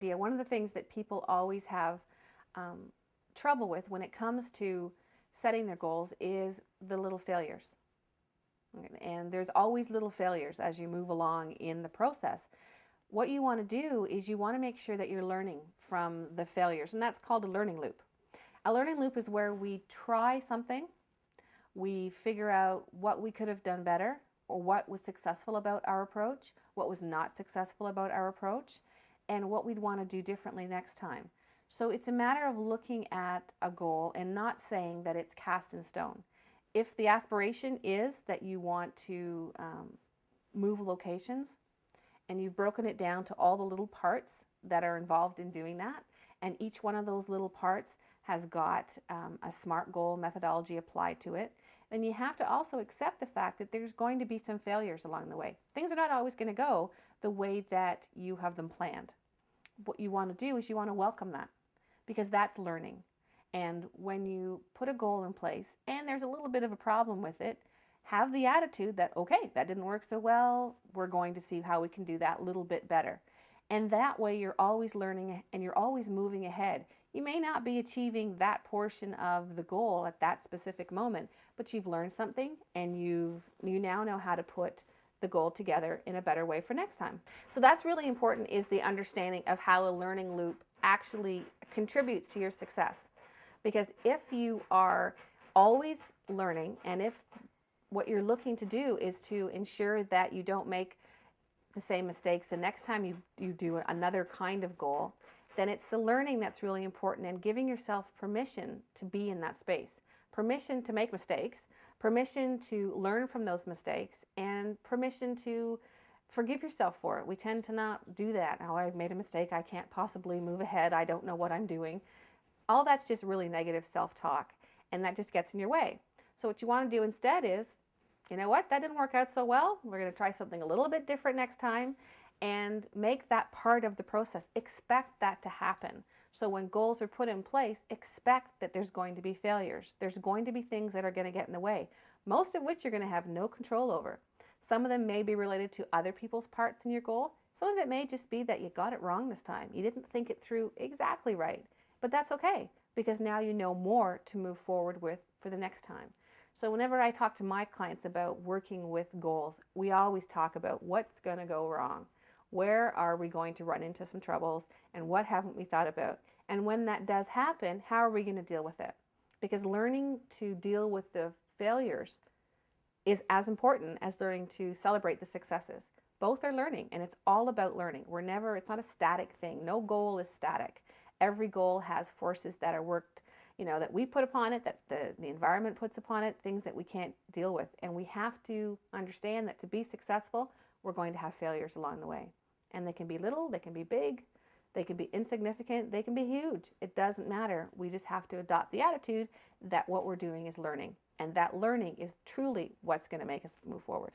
Yeah, one of the things that people always have um, trouble with when it comes to setting their goals is the little failures. And there's always little failures as you move along in the process. What you want to do is you want to make sure that you're learning from the failures, and that's called a learning loop. A learning loop is where we try something, we figure out what we could have done better, or what was successful about our approach, what was not successful about our approach, and what we'd want to do differently next time. So it's a matter of looking at a goal and not saying that it's cast in stone. If the aspiration is that you want to move locations, and you've broken it down to all the little parts that are involved in doing that, and each one of those little parts has got a SMART goal methodology applied to it, then you have to also accept the fact that there's going to be some failures along the way. Things are not always going to go the way that you have them planned. What you want to do is you want to welcome that, because that's learning. And when you put a goal in place and there's a little bit of a problem with it, have the attitude that, okay, that didn't work so well, we're going to see how we can do that a little bit better. And that way you're always learning and you're always moving ahead. You may not be achieving that portion of the goal at that specific moment, but you've learned something and you now know how to put the goal together in a better way for next time. So that's really important, is the understanding of how a learning loop actually contributes to your success. Because if you are always learning, and if what you're looking to do is to ensure that you don't make the same mistakes the next time you do another kind of goal, then it's the learning that's really important, and giving yourself permission to be in that space. Permission to make mistakes, permission to learn from those mistakes, and permission to forgive yourself for it. We tend to not do that. Oh, I've made a mistake. I can't possibly move ahead. I don't know what I'm doing. All that's just really negative self-talk, and that just gets in your way. So what you want to do instead is, you know what, that didn't work out so well. We're going to try something a little bit different next time, and make that part of the process. Expect that to happen. So when goals are put in place, expect that there's going to be failures. There's going to be things that are going to get in the way, most of which you're going to have no control over. Some of them may be related to other people's parts in your goal. Some of it may just be that you got it wrong this time. You didn't think it through exactly right. But that's okay, because now you know more to move forward with for the next time. So whenever I talk to my clients about working with goals, we always talk about what's going to go wrong. Where are we going to run into some troubles, and what haven't we thought about? And when that does happen, how are we going to deal with it? Because learning to deal with the failures is as important as learning to celebrate the successes. Both are learning, and it's all about learning. It's not a static thing. No goal is static. Every goal has forces that are worked, that we put upon it, that the environment puts upon it, things that we can't deal with. And we have to understand that to be successful, we're going to have failures along the way. And they can be little, they can be big, they can be insignificant, they can be huge. It doesn't matter. We just have to adopt the attitude that what we're doing is learning. And that learning is truly what's going to make us move forward.